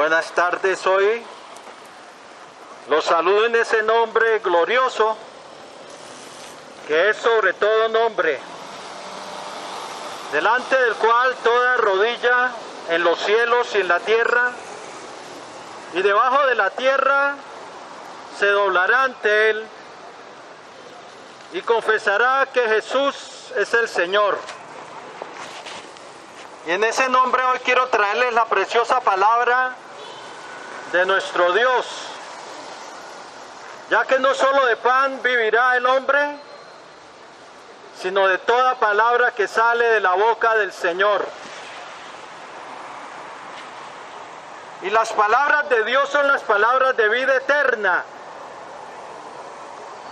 Buenas tardes hoy. Los saludo en ese nombre glorioso, que es sobre todo nombre, delante del cual toda rodilla en los cielos y en la tierra y debajo de la tierra se doblará ante él y confesará que Jesús es el Señor. Y en ese nombre hoy quiero traerles la preciosa palabra de nuestro Dios, ya que no solo de pan vivirá el hombre, sino de toda palabra que sale de la boca del Señor. Y las palabras de Dios son las palabras de vida eterna,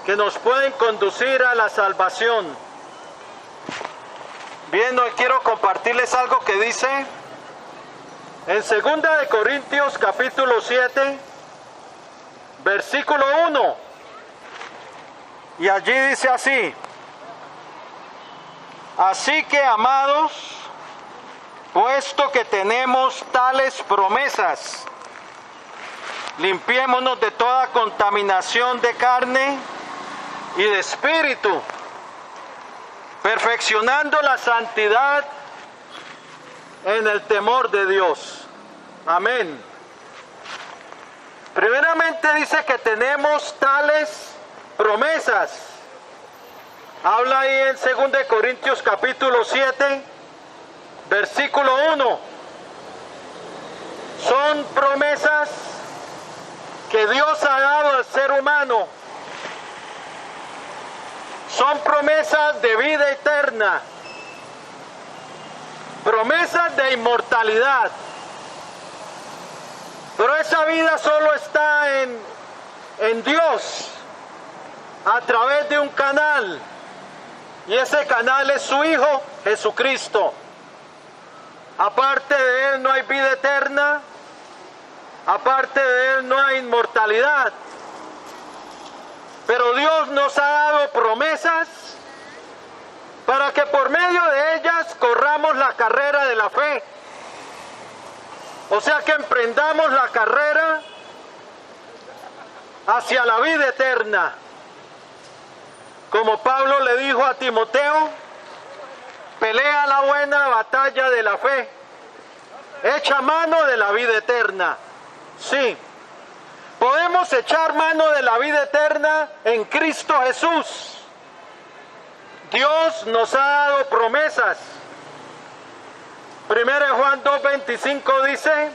que nos pueden conducir a la salvación. Bien, hoy quiero compartirles algo que dice en 2 de Corintios capítulo 7, versículo 1. Y allí dice así: así que, amados, puesto que tenemos tales promesas, limpiémonos de toda contaminación de carne y de espíritu, perfeccionando la santidad en el temor de Dios. Amén. Primeramente dice que tenemos tales promesas. Habla ahí en 2 Corintios capítulo 7, versículo 1. Son promesas que Dios ha dado al ser humano. Son promesas de vida eterna, promesas de inmortalidad. Pero esa vida solo está en Dios, a través de un canal, y ese canal es su Hijo Jesucristo. Aparte de Él no hay vida eterna, aparte de Él no hay inmortalidad. Pero Dios nos ha dado promesas para que por medio de ellas corramos la carrera de la fe. O sea, que emprendamos la carrera hacia la vida eterna. Como Pablo le dijo a Timoteo: pelea la buena batalla de la fe, echa mano de la vida eterna. Sí, podemos echar mano de la vida eterna en Cristo Jesús. Dios nos ha dado promesas. 1 Juan 2:25 dice: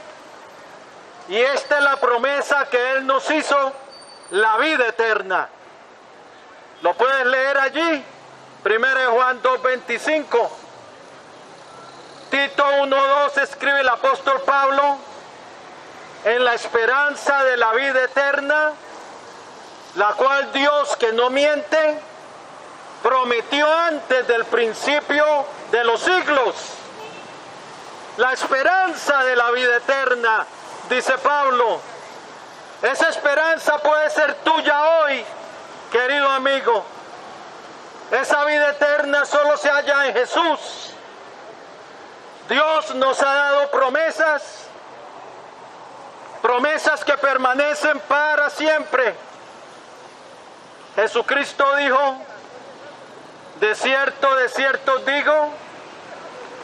y esta es la promesa que Él nos hizo, la vida eterna. ¿Lo puedes leer allí? 1 Juan 2:25. Tito 1:2 escribe el apóstol Pablo: en la esperanza de la vida eterna, la cual Dios, que no miente, prometió antes del principio de los siglos. La esperanza de la vida eterna, dice Pablo. Esa esperanza puede ser tuya hoy, querido amigo. Esa vida eterna solo se halla en Jesús. Dios nos ha dado promesas, promesas que permanecen para siempre. Jesucristo dijo: de cierto os digo,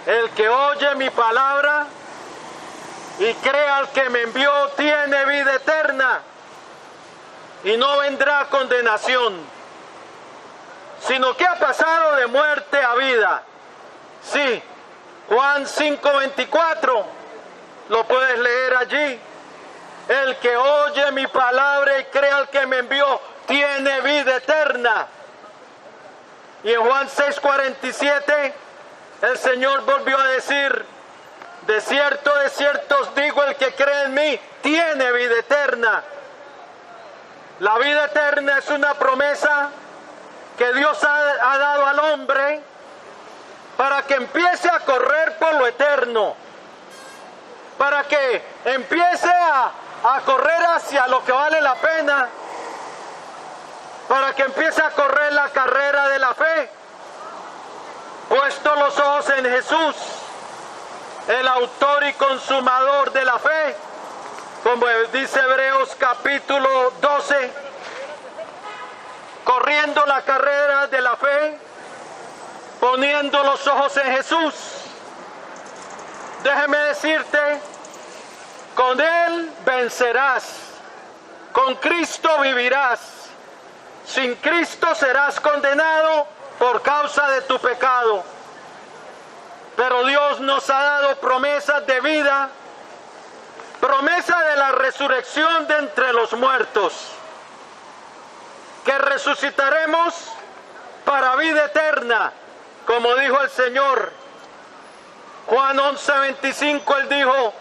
el que oye mi palabra y crea al que me envió tiene vida eterna y no vendrá a condenación, sino que ha pasado de muerte a vida. Sí, Juan 5:24, lo puedes leer allí. El que oye mi palabra y crea al que me envió tiene vida eterna. Y en Juan 6:47 el Señor volvió a decir: de cierto os digo, el que cree en mí tiene vida eterna. La vida eterna es una promesa que Dios ha dado al hombre para que empiece a correr por lo eterno, para que empiece a correr hacia lo que vale la pena, para que empiece a correr la carrera de la fe, puesto los ojos en Jesús, el autor y consumador de la fe, como dice Hebreos capítulo 12, corriendo la carrera de la fe, poniendo los ojos en Jesús. Déjeme decirte, con Él vencerás, con Cristo vivirás, sin Cristo serás condenado por causa de tu pecado. Pero Dios nos ha dado promesas de vida, promesa de la resurrección de entre los muertos, que resucitaremos para vida eterna, como dijo el Señor. Juan 11:25, Él dijo: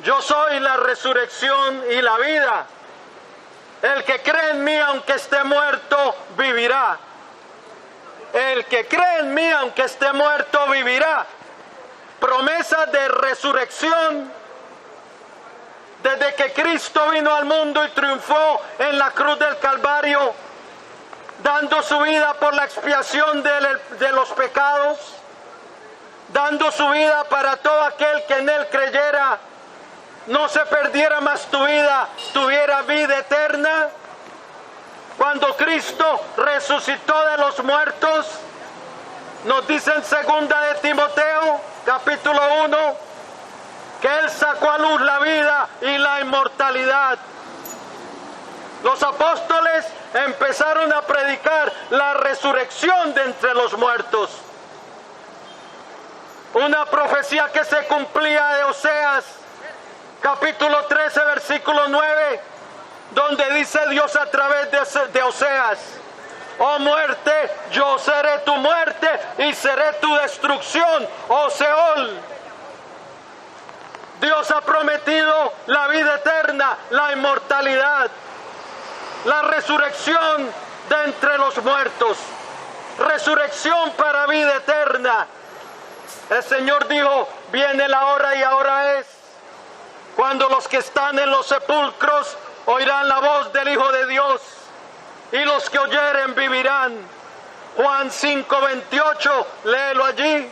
yo soy la resurrección y la vida. El que cree en mí, aunque esté muerto, vivirá. El que cree en mí, aunque esté muerto, vivirá. Promesa de resurrección. Desde que Cristo vino al mundo y triunfó en la cruz del Calvario, dando su vida por la expiación de los pecados, dando su vida para todo aquel que en Él creyera, no se perdiera más tu vida, tuviera vida eterna. Cuando Cristo resucitó de los muertos, nos dice en 2 de Timoteo, capítulo 1, que Él sacó a luz la vida y la inmortalidad. Los apóstoles empezaron a predicar la resurrección de entre los muertos. Una profecía que se cumplía de Oseas, capítulo 13, versículo 9, donde dice Dios a través de Oseas: oh muerte, yo seré tu muerte y seré tu destrucción, oh Seol. Dios ha prometido la vida eterna, la inmortalidad, la resurrección de entre los muertos, resurrección para vida eterna. El Señor dijo: viene la hora y ahora es, cuando los que están en los sepulcros oirán la voz del Hijo de Dios, y los que oyeren vivirán. Juan 5:28, léelo allí.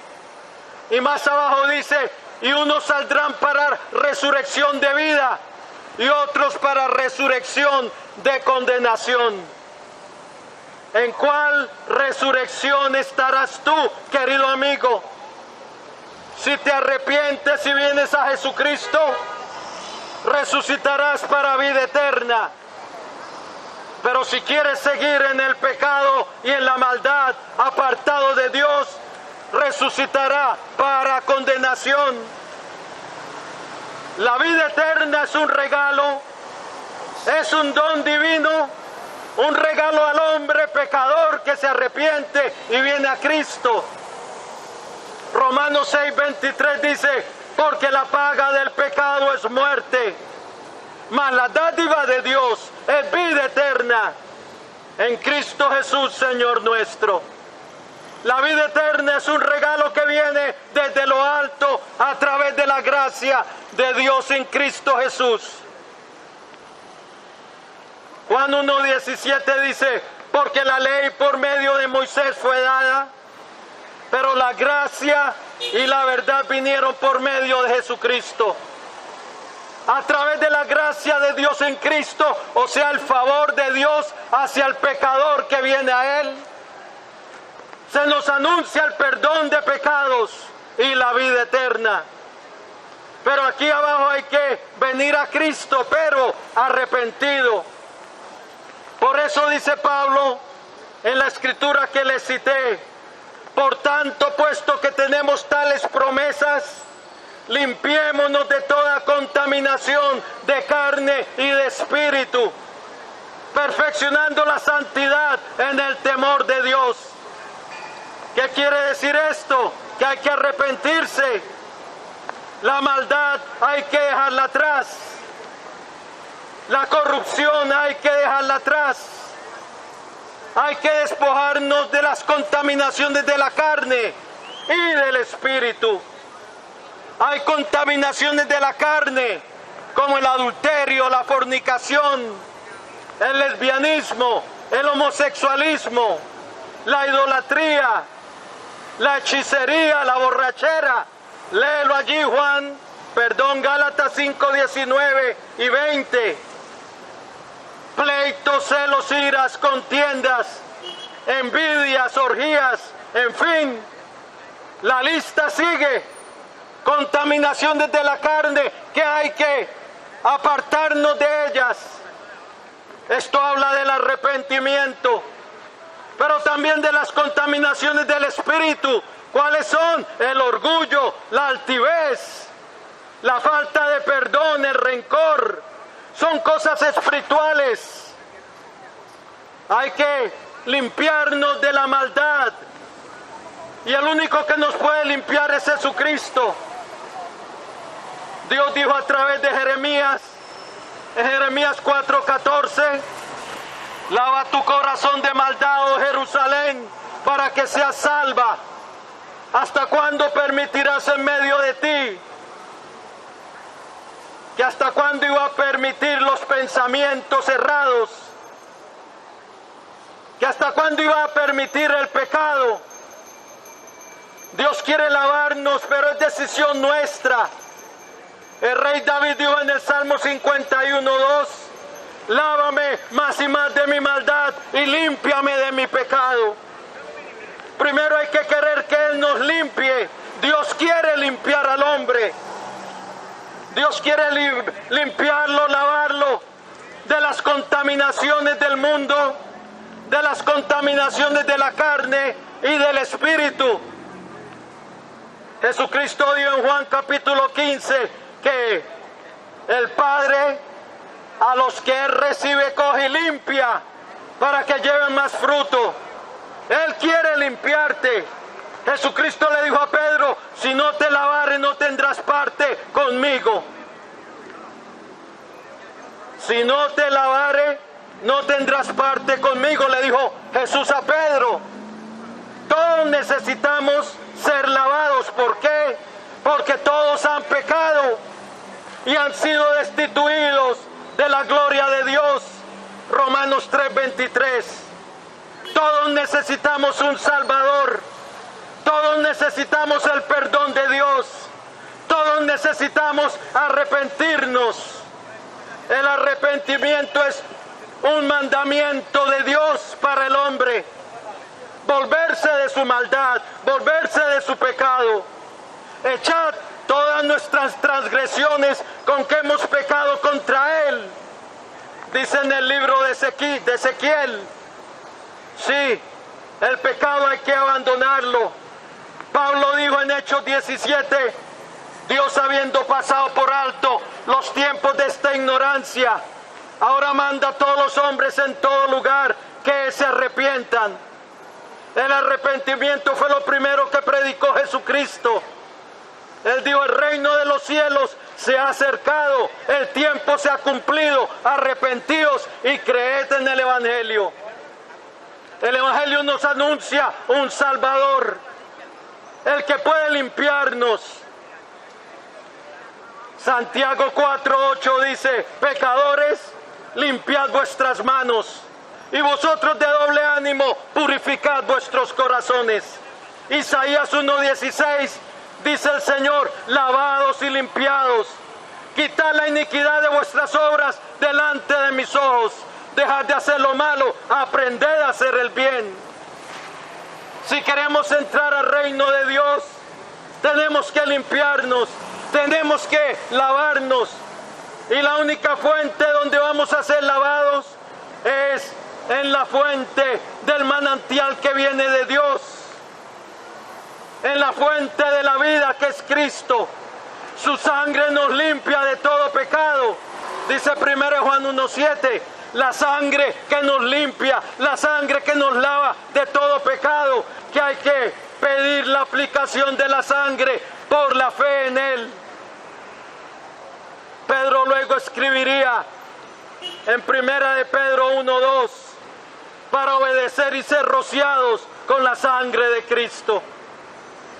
Y más abajo dice: y unos saldrán para resurrección de vida, y otros para resurrección de condenación. ¿En cuál resurrección estarás tú, querido amigo? Si te arrepientes y vienes a Jesucristo, resucitarás para vida eterna. Pero si quieres seguir en el pecado y en la maldad, apartado de Dios, resucitará para condenación. La vida eterna es un regalo, es un don divino, un regalo al hombre pecador que se arrepiente y viene a Cristo. Romanos 6:23 dice: porque la paga del pecado es muerte, mas la dádiva de Dios es vida eterna en Cristo Jesús, Señor nuestro. La vida eterna es un regalo que viene desde lo alto a través de la gracia de Dios en Cristo Jesús. Juan 1:17 dice: porque la ley por medio de Moisés fue dada, pero la gracia y la verdad vinieron por medio de Jesucristo. A través de la gracia de Dios en Cristo, o sea, el favor de Dios hacia el pecador que viene a Él, se nos anuncia el perdón de pecados y la vida eterna. Pero aquí abajo hay que venir a Cristo, pero arrepentido. Por eso dice Pablo en la escritura que le cité: por tanto, puesto que tenemos tales promesas, limpiémonos de toda contaminación de carne y de espíritu, perfeccionando la santidad en el temor de Dios. ¿Qué quiere decir esto? Que hay que arrepentirse. La maldad hay que dejarla atrás. La corrupción hay que dejarla atrás. Hay que despojarnos de las contaminaciones de la carne y del espíritu. Hay contaminaciones de la carne, como el adulterio, la fornicación, el lesbianismo, el homosexualismo, la idolatría, la hechicería, la borrachera. Léelo allí, Juan Gálatas 5, 19 y 20. Pleitos, celos, iras, contiendas, envidias, orgías, en fin, la lista sigue. Contaminaciones de la carne que hay que apartarnos de ellas. Esto habla del arrepentimiento, pero también de las contaminaciones del espíritu. ¿Cuáles son? El orgullo, la altivez, la falta de perdón, el rencor. Son cosas espirituales. Hay que limpiarnos de la maldad. Y el único que nos puede limpiar es Jesucristo. Dios dijo a través de Jeremías, en Jeremías 4:14, lava tu corazón de maldad, oh Jerusalén, para que seas salva. ¿Hasta cuándo permitirás en medio de ti? ¿Que hasta cuándo iba a permitir los pensamientos errados? ¿Que hasta cuándo iba a permitir el pecado? Dios quiere lavarnos, pero es decisión nuestra. El rey David dijo en el Salmo 51:2, lávame más y más de mi maldad y límpiame de mi pecado. Primero hay que querer que Él nos limpie. Dios quiere limpiar al hombre. Dios quiere limpiarlo, lavarlo de las contaminaciones del mundo, de las contaminaciones de la carne y del espíritu. Jesucristo dijo en Juan capítulo 15 que el Padre a los que Él recibe coge y limpia para que lleven más fruto. Él quiere limpiarte. Jesucristo le dijo a Pedro, si no te lavares no tendrás parte conmigo. Si no te lavares no tendrás parte conmigo, le dijo Jesús a Pedro. Todos necesitamos ser lavados. ¿Por qué? Porque todos han pecado y han sido destituidos de la gloria de Dios. Romanos 3:23. Todos necesitamos un Salvador. Todos necesitamos el perdón de Dios. Todos necesitamos arrepentirnos. El arrepentimiento es un mandamiento de Dios para el hombre. Volverse de su maldad, volverse de su pecado. Echad todas nuestras transgresiones con que hemos pecado contra Él. Dice en el libro de Ezequiel. Sí, el pecado hay que abandonarlo. Pablo dijo en Hechos 17, Dios habiendo pasado por alto los tiempos de esta ignorancia, ahora manda a todos los hombres en todo lugar que se arrepientan. El arrepentimiento fue lo primero que predicó Jesucristo. Él dijo, el reino de los cielos se ha acercado, el tiempo se ha cumplido, arrepentíos y creed en el Evangelio. El Evangelio nos anuncia un Salvador, el que puede limpiarnos. Santiago 4:8 dice, pecadores, limpiad vuestras manos, y vosotros de doble ánimo, purificad vuestros corazones. Isaías 1:16 dice el Señor, lavados y limpiados, quitad la iniquidad de vuestras obras delante de mis ojos. Dejad de hacer lo malo, aprended a hacer el bien. Si queremos entrar al reino de Dios, tenemos que limpiarnos, tenemos que lavarnos. Y la única fuente donde vamos a ser lavados es en la fuente del manantial que viene de Dios. En la fuente de la vida que es Cristo. Su sangre nos limpia de todo pecado. Dice 1 Juan 1:7. La sangre que nos limpia, la sangre que nos lava de todo pecado, que hay que pedir la aplicación de la sangre por la fe en Él. Pedro luego escribiría en 1 de Pedro 1:2, para obedecer y ser rociados con la sangre de Cristo.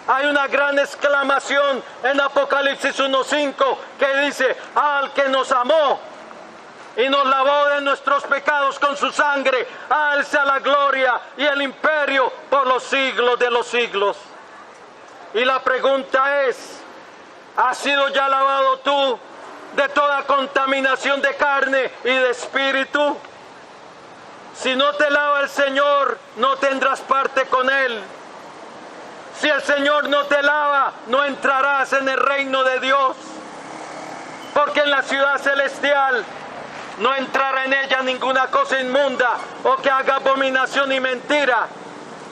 Hay una gran exclamación en Apocalipsis 1:5 que dice, al que nos amó y nos lavó de nuestros pecados con su sangre, a Él sea la gloria y el imperio por los siglos de los siglos. Y la pregunta es, ¿Has sido ya lavado tú de toda contaminación de carne y de espíritu? Si no te lava el Señor, no tendrás parte con Él. Si el Señor no te lava, no entrarás en el reino de Dios. Porque en la ciudad celestial no entrará en ella ninguna cosa inmunda o que haga abominación y mentira.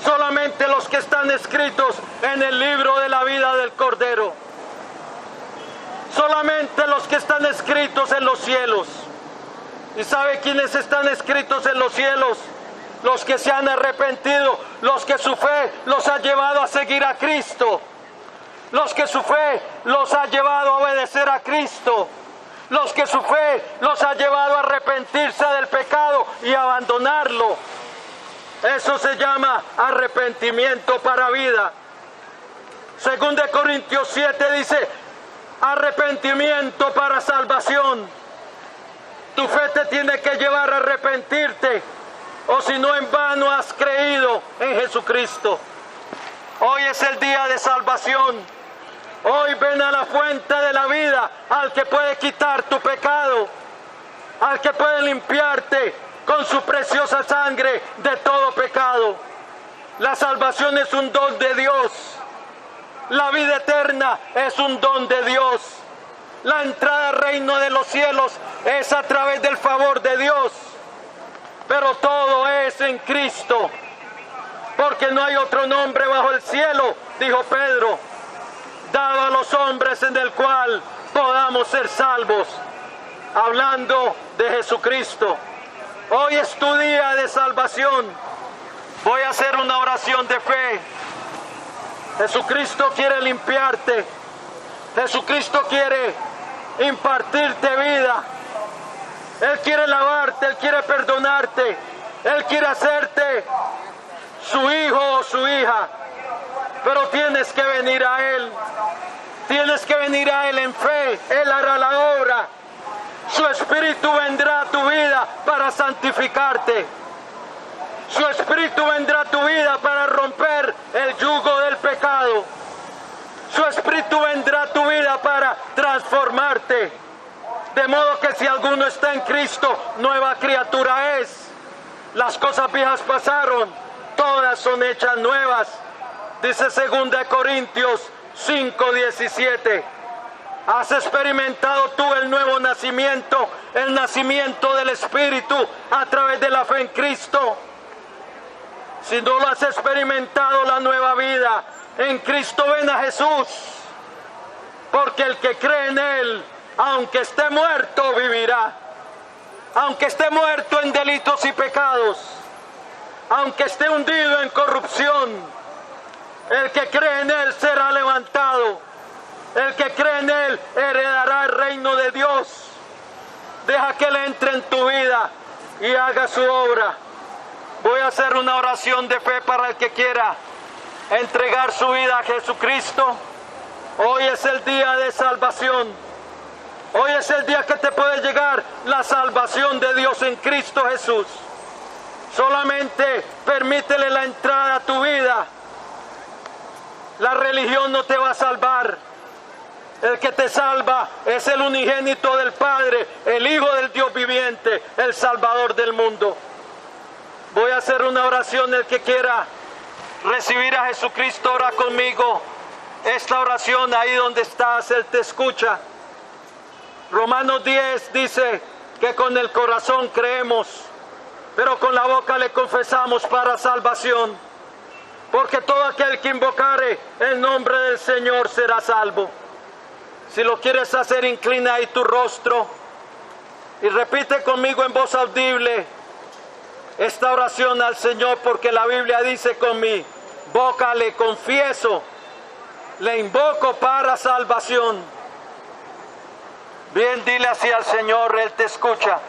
Solamente los que están escritos en el libro de la vida del Cordero. Solamente los que están escritos en los cielos. ¿Y sabe quiénes están escritos en los cielos? Los que se han arrepentido, los que su fe los ha llevado a seguir a Cristo. Los que su fe los ha llevado a obedecer a Cristo. Los que su fe los ha llevado a arrepentirse del pecado y abandonarlo. Eso se llama arrepentimiento para vida. Según de Corintios 7 dice, arrepentimiento para salvación. Tu fe te tiene que llevar a arrepentirte, o si no, en vano has creído en Jesucristo. Hoy es el día de salvación. Hoy ven a la fuente de la vida, al que puede quitar tu pecado, al que puede limpiarte con su preciosa sangre de todo pecado. La salvación es un don de Dios. La vida eterna es un don de Dios. La entrada al reino de los cielos es a través del favor de Dios. Pero todo es en Cristo. Porque no hay otro nombre bajo el cielo, dijo Pedro, dado a los hombres en el cual podamos ser salvos. Hablando de Jesucristo. Hoy es tu día de salvación. Voy a hacer una oración de fe. Jesucristo quiere limpiarte. Jesucristo quiere impartirte vida. Él quiere lavarte, Él quiere perdonarte. Él quiere hacerte su hijo o su hija. Pero tienes que venir a Él. Tienes que venir a Él en fe. Él hará la obra. Su Espíritu vendrá a tu vida para santificarte. Su Espíritu vendrá a tu vida para romper el yugo del pecado. Su Espíritu vendrá a tu vida para transformarte. De modo que si alguno está en Cristo, nueva criatura es. Las cosas viejas pasaron, todas son hechas nuevas. Dice 2 Corintios 5:17. ¿Has experimentado tú el nuevo nacimiento, el nacimiento del Espíritu a través de la fe en Cristo? Si no lo has experimentado, la nueva vida en Cristo, ven a Jesús. Porque el que cree en Él, aunque esté muerto, vivirá. Aunque esté muerto en delitos y pecados, aunque esté hundido en corrupción, el que cree en Él será levantado. El que cree en Él heredará el reino de Dios. Deja que Él entre en tu vida y haga su obra. Voy a hacer una oración de fe para el que quiera entregar su vida a Jesucristo. Hoy es el día de salvación. Hoy es el día que te puede llegar la salvación de Dios en Cristo Jesús. Solamente permítele la entrada a tu vida. La religión no te va a salvar. El que te salva es el unigénito del Padre, el Hijo del Dios viviente, el Salvador del mundo. Voy a hacer una oración. El que quiera recibir a Jesucristo, ora conmigo. Esta oración, ahí donde estás, Él te escucha. Romanos 10 dice que con el corazón creemos, pero con la boca le confesamos para salvación. Porque todo aquel que invocare el nombre del Señor será salvo. Si lo quieres hacer, inclina ahí tu rostro y repite conmigo en voz audible esta oración al Señor, porque la Biblia dice: con mi boca le confieso, le invoco para salvación. Bien, dile así al Señor, Él te escucha.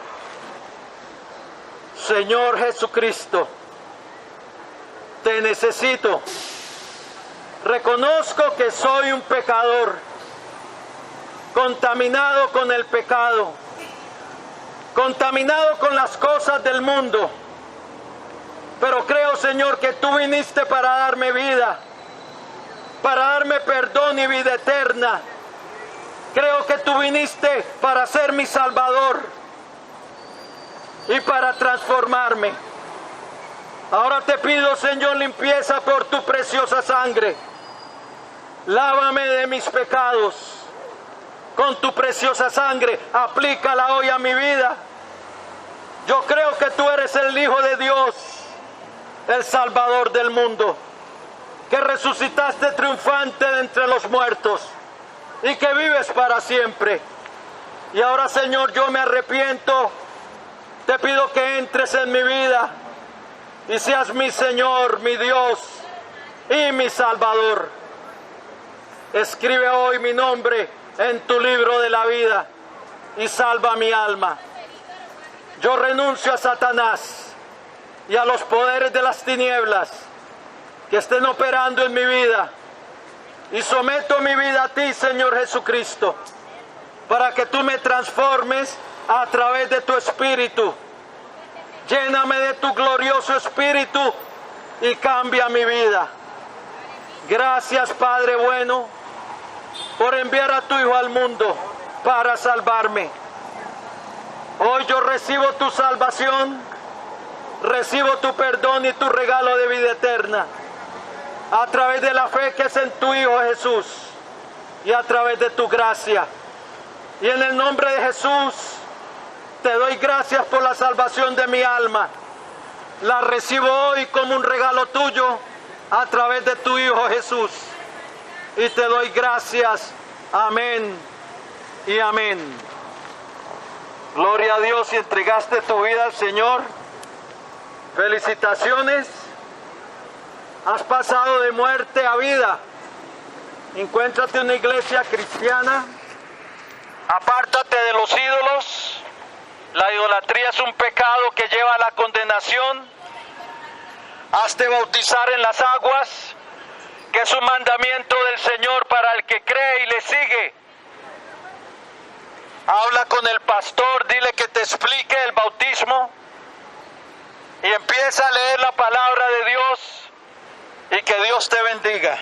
Señor Jesucristo, te necesito. Reconozco que soy un pecador, contaminado con el pecado, contaminado con las cosas del mundo. Pero creo, Señor, que tú viniste para darme vida, para darme perdón y vida eterna. Creo que tú viniste para ser mi Salvador y para transformarme. Ahora te pido, Señor, limpieza por tu preciosa sangre. Lávame de mis pecados con tu preciosa sangre. Aplícala hoy a mi vida. Yo creo que tú eres el Hijo de Dios, el Salvador del mundo, que resucitaste triunfante de entre los muertos y que vives para siempre. Y ahora, Señor, yo me arrepiento. Te pido que entres en mi vida y seas mi Señor, mi Dios y mi Salvador. Escribe hoy mi nombre en tu libro de la vida y salva mi alma. Yo renuncio a Satanás y a los poderes de las tinieblas que estén operando en mi vida y someto mi vida a ti, Señor Jesucristo, para que tú me transformes a través de tu Espíritu. Lléname de tu glorioso Espíritu y cambia mi vida. Gracias, Padre bueno, por enviar a tu Hijo al mundo para salvarme. Hoy yo recibo tu salvación, recibo tu perdón y tu regalo de vida eterna, a través de la fe que es en tu Hijo Jesús y a través de tu gracia. Y en el nombre de Jesús te doy gracias por la salvación de mi alma. La recibo hoy como un regalo tuyo a través de tu Hijo Jesús. Y te doy gracias. Amén y amén. Gloria a Dios, si entregaste tu vida al Señor. Felicitaciones. Has pasado de muerte a vida. Encuéntrate en una iglesia cristiana. Apártate de los ídolos. La idolatría es un pecado que lleva a la condenación. Hazte bautizar en las aguas, que es un mandamiento del Señor para el que cree y le sigue. Habla con el pastor, dile que te explique el bautismo y empieza a leer la palabra de Dios y que Dios te bendiga.